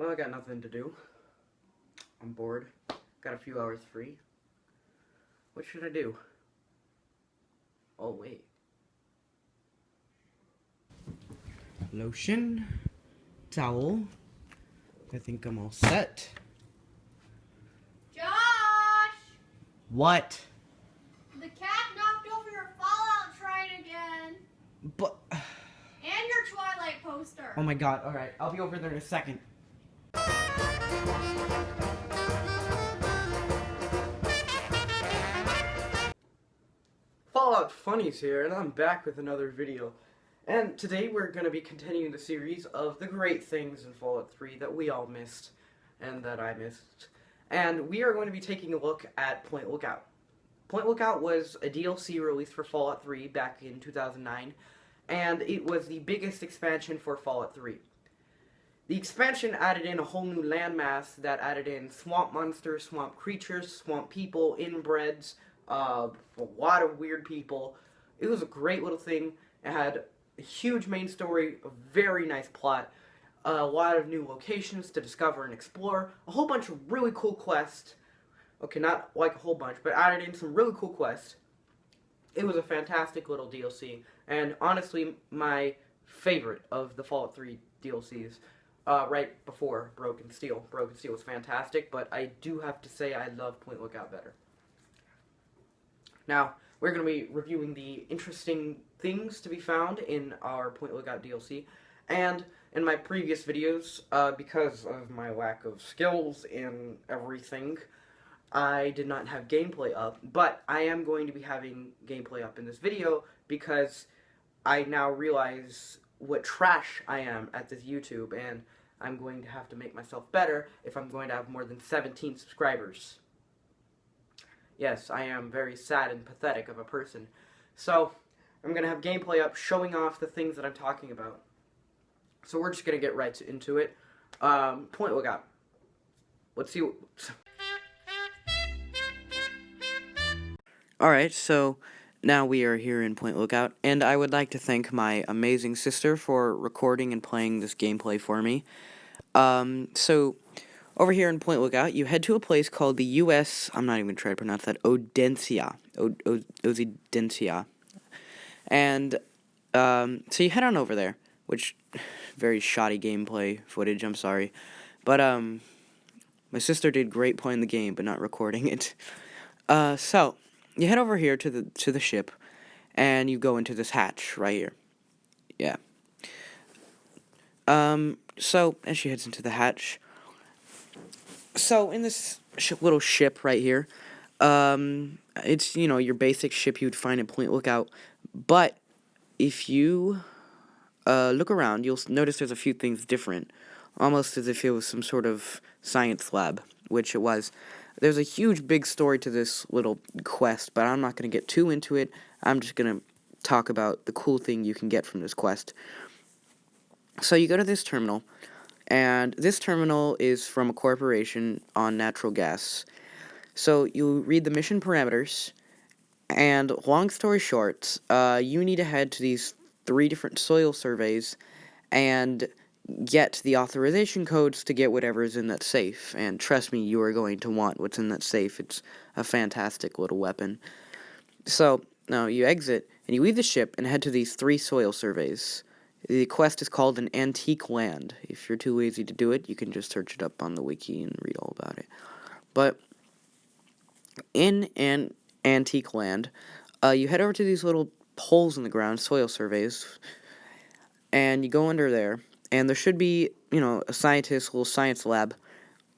Well, I got nothing to do. I'm bored. Got a few hours free. What should I do? Oh, wait. Lotion. Towel. I think I'm all set. Josh! What? The cat knocked over your Fallout shrine again. But... And your Twilight poster. Oh my god, alright. I'll be over there in a second. Fallout Funnies here, and I'm back with another video. And today we're going to be continuing the series of the great things in Fallout 3 that we all missed, and that I missed. And we are going to be taking a look at Point Lookout. Point Lookout was a DLC released for Fallout 3 back in 2009, and it was the biggest expansion for Fallout 3. The expansion added in a whole new landmass that added in swamp monsters, swamp creatures, swamp people, inbreds, a lot of weird people. It was a great little thing. It had a huge main story, a very nice plot, a lot of new locations to discover and explore, a whole bunch of really cool quests. Okay, not like a whole bunch, but added in some really cool quests. It was a fantastic little DLC, and honestly, my favorite of the Fallout 3 DLCs. Right before Broken Steel. Broken Steel was fantastic, but I do have to say I love Point Lookout better. Now, we're going to be reviewing the interesting things to be found in our Point Lookout DLC, and in my previous videos, because of my lack of skills in everything, I did not have gameplay up, but I am going to be having gameplay up in this video, because I now realize what trash I am at this YouTube, and I'm going to have to make myself better if I'm going to have more than 17 subscribers. Yes, I am very sad and pathetic of a person. So, I'm going to have gameplay up showing off the things that I'm talking about. So we're just going to get right into it. Point Lookout. Let's see what... Alright, so now we are here in Point Lookout, and I would like to thank my amazing sister for recording and playing this gameplay for me. So, over here in Point Lookout, you head to a place called the U.S., I'm not even trying to pronounce that, Odensia. Odensia. And, so you head on over there, which, very shoddy gameplay footage, I'm sorry. But, my sister did great playing the game, but not recording it. So, you head over here to the ship, and you go into this hatch right here. Yeah. So, as she heads into the hatch, so in this little ship right here, it's, you know, your basic ship you'd find in Point Lookout, but if you, look around, you'll notice there's a few things different, almost as if it was some sort of science lab, which it was. There's a huge big story to this little quest, but I'm not going to get too into it. I'm just going to talk about the cool thing you can get from this quest. So you go to this terminal, and this terminal is from a corporation on natural gas. So you read the mission parameters, and long story short, you need to head to these 3 different soil surveys and get the authorization codes to get whatever is in that safe. And trust me, you are going to want what's in that safe. It's a fantastic little weapon. So, now you exit, and you leave the ship and head to these 3 soil surveys. The quest is called an Antique Land. If you're too lazy to do it, you can just search it up on the wiki and read all about it. But in an Antique Land, you head over to these little holes in the ground, soil surveys, and you go under there, and there should be, you know, a little science lab,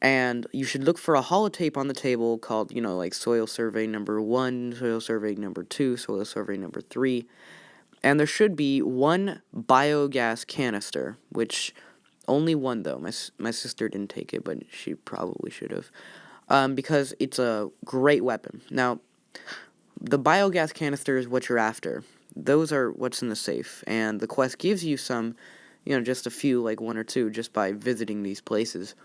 and you should look for a holotape on the table called, you know, like soil survey number 1, soil survey number 2, soil survey number 3, and there should be 1 biogas canister, which, only 1 though, my sister didn't take it, but she probably should have, because it's a great weapon. Now, the biogas canister is what you're after. Those are what's in the safe, and the quest gives you some, you know, just a few, like 1 or 2, just by visiting these places.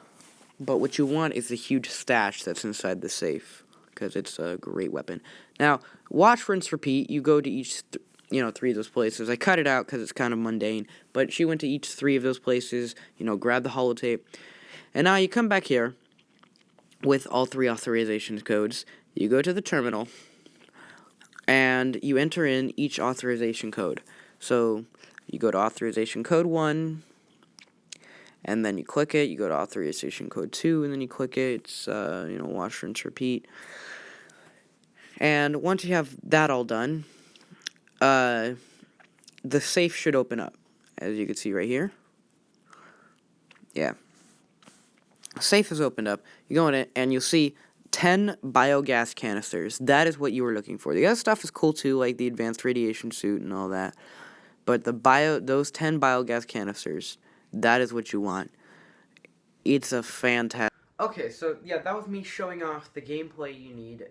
But what you want is the huge stash that's inside the safe, because it's a great weapon. Now, watch, rinse, repeat. You go to each, 3 of those places. I cut it out because it's kind of mundane, but she went to each 3 of those places, you know, grabbed the holotape, And now you come back here with all 3 authorization codes. You go to the terminal, and you enter in each authorization code. So you go to authorization code 1, and then you click it. You go to authorization code 2, and then you click it. It's, wash, rinse, repeat. And once you have that all done, the safe should open up, as you can see right here. Yeah. Safe is opened up. You go in it, and you'll see 10 biogas canisters. That is what you were looking for. The other stuff is cool too, like the advanced radiation suit and all that. But those 10 biogas canisters, that is what you want. It's a fantastic... Okay, so yeah, that was me showing off the gameplay you need,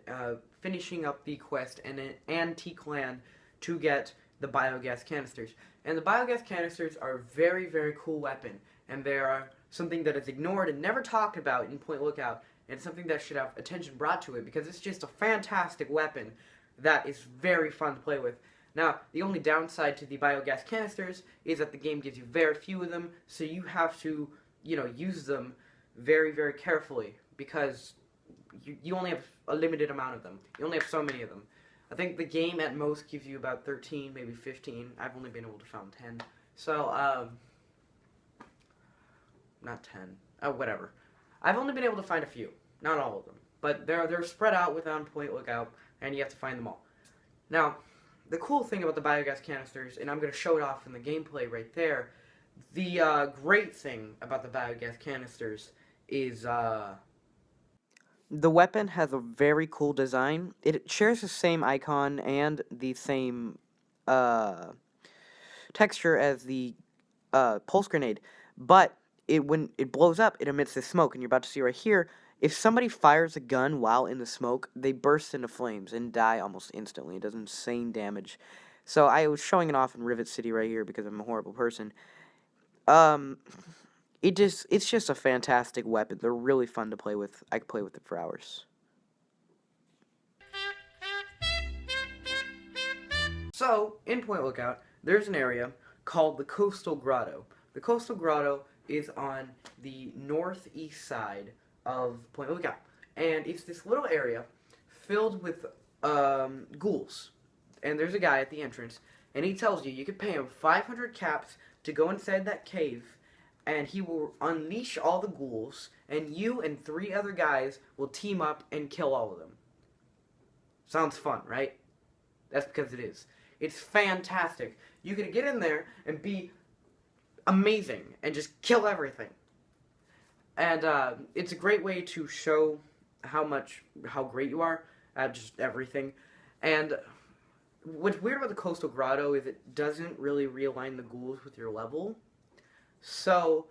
finishing up the quest and an antique land to get the biogas canisters. And the biogas canisters are a very, very cool weapon, and they are something that is ignored and never talked about in Point Lookout, and something that should have attention brought to it, because it's just a fantastic weapon that is very fun to play with. Now, the only downside to the biogas canisters is that the game gives you very few of them, so you have to, use them very, very carefully, because you only have a limited amount of them. You only have so many of them. I think the game at most gives you about 13, maybe 15. I've only been able to find 10. So, not 10. Whatever. I've only been able to find a few. Not all of them. But they're spread out within Point Lookout, and you have to find them all. Now, the cool thing about the biogas canisters, and I'm going to show it off in the gameplay right there, the great thing about the biogas canisters is, the weapon has a very cool design. It shares the same icon and the same, texture as the, pulse grenade, but when it blows up, it emits this smoke, and you're about to see right here, if somebody fires a gun while in the smoke, they burst into flames and die almost instantly. It does insane damage. So I was showing it off in Rivet City right here because I'm a horrible person. It's just a fantastic weapon. They're really fun to play with. I could play with it for hours. So, in Point Lookout, there's an area called the Coastal Grotto. The Coastal Grotto is on the northeast side of Point Lookout. And it's this little area filled with ghouls. And there's a guy at the entrance, and he tells you could pay him 500 caps to go inside that cave, and he will unleash all the ghouls, and you and 3 other guys will team up and kill all of them. Sounds fun, right? That's because it is. It's fantastic. You can get in there and be amazing and just kill everything. And it's a great way to show how great you are at just everything. And what's weird about the Coastal Grotto is it doesn't really realign the ghouls with your level. So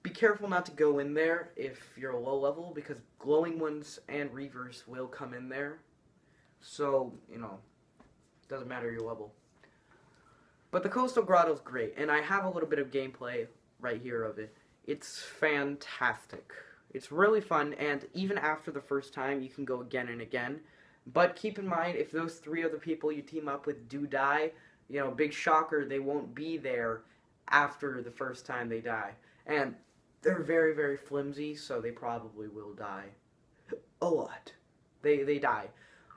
be careful not to go in there if you're a low level, because glowing ones and reavers will come in there. So, doesn't matter your level. But the Coastal Grotto is great, and I have a little bit of gameplay right here of it. It's fantastic. It's really fun, and even after the first time, you can go again and again. But keep in mind, if those 3 other people you team up with do die, big shocker, they won't be there after the first time they die. And they're very, very flimsy, so they probably will die a lot. They die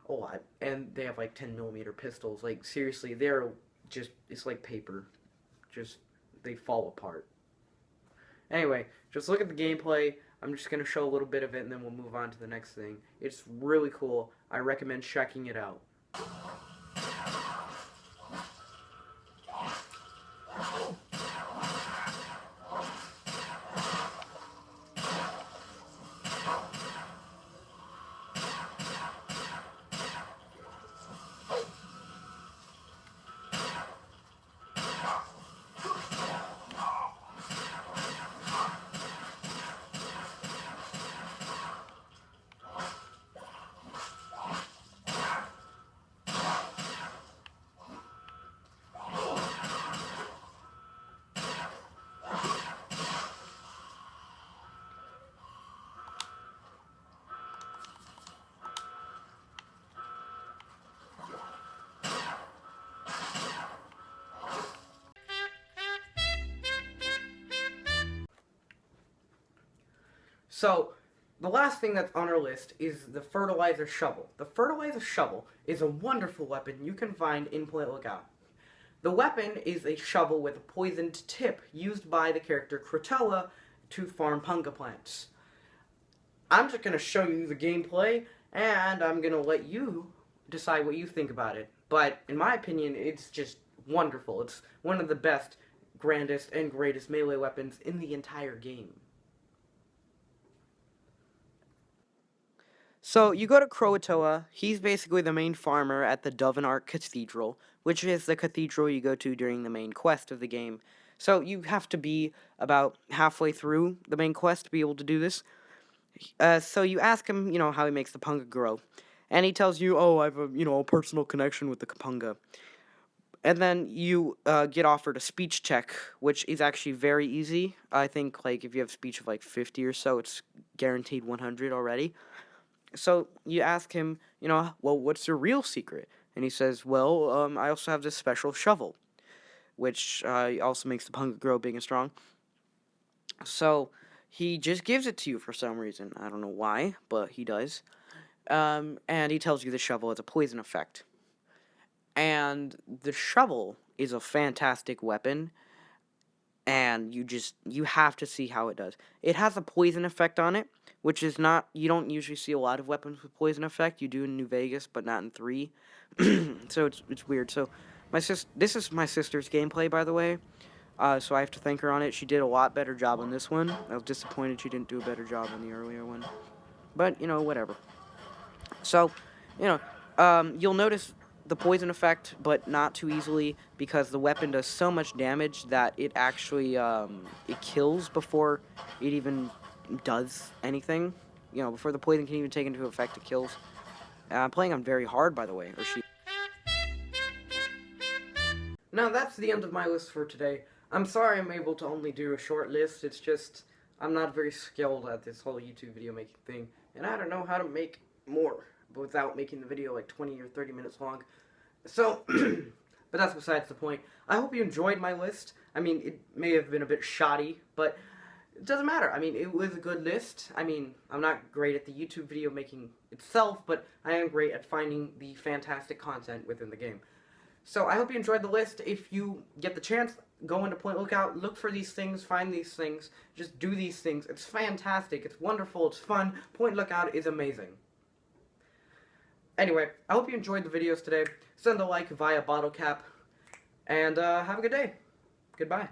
a lot, and they have like 10mm pistols. Like, seriously, they're just, it's like paper. Just, they fall apart. Anyway, just look at the gameplay. I'm just going to show a little bit of it, and then we'll move on to the next thing. It's really cool. I recommend checking it out. So, the last thing that's on our list is the fertilizer shovel. The fertilizer shovel is a wonderful weapon you can find in Point Lookout. The weapon is a shovel with a poisoned tip used by the character Crotoa to farm punga plants. I'm just going to show you the gameplay, and I'm going to let you decide what you think about it. But in my opinion, it's just wonderful. It's one of the best, grandest, and greatest melee weapons in the entire game. So you go to Croatoa. He's basically the main farmer at the Dovenark Cathedral, which is the cathedral you go to during the main quest of the game. So you have to be about halfway through the main quest to be able to do this. So you ask him, how he makes the punga grow. And he tells you, oh, I have a personal connection with the Kapunga. And then you get offered a speech check, which is actually very easy. I think, if you have speech of, 50 or so, it's guaranteed 100 already. So you ask him, well, what's your real secret? And he says, well, I also have this special shovel, which also makes the punga grow big and strong. So he just gives it to you for some reason. I don't know why, but he does. And he tells you the shovel has a poison effect. And the shovel is a fantastic weapon, and you have to see how it does. It has a poison effect on it, which is not, you don't usually see a lot of weapons with poison effect. You do in New Vegas, but not in 3. So it's weird. So this is my sister's gameplay, by the way. So I have to thank her on it. She did a lot better job on this one. I was disappointed she didn't do a better job on the earlier one. But, whatever. So, you'll notice the poison effect, but not too easily, because the weapon does so much damage that it actually, it kills before it even does anything. Before the poison can even take into effect, it kills. I'm playing on very hard, by the way. Now, that's the end of my list for today. I'm sorry I'm able to only do a short list. It's just, I'm not very skilled at this whole YouTube video making thing, and I don't know how to make more without making the video 20 or 30 minutes long. So, but that's besides the point. I hope you enjoyed my list. I mean, it may have been a bit shoddy, but it doesn't matter. I mean, it was a good list. I mean, I'm not great at the YouTube video making itself, but I am great at finding the fantastic content within the game. So I hope you enjoyed the list. If you get the chance, go into Point Lookout, look for these things, find these things, just do these things. It's fantastic, it's wonderful, it's fun. Point Lookout is amazing. Anyway, I hope you enjoyed the videos today. Send a like via bottle cap, and have a good day. Goodbye.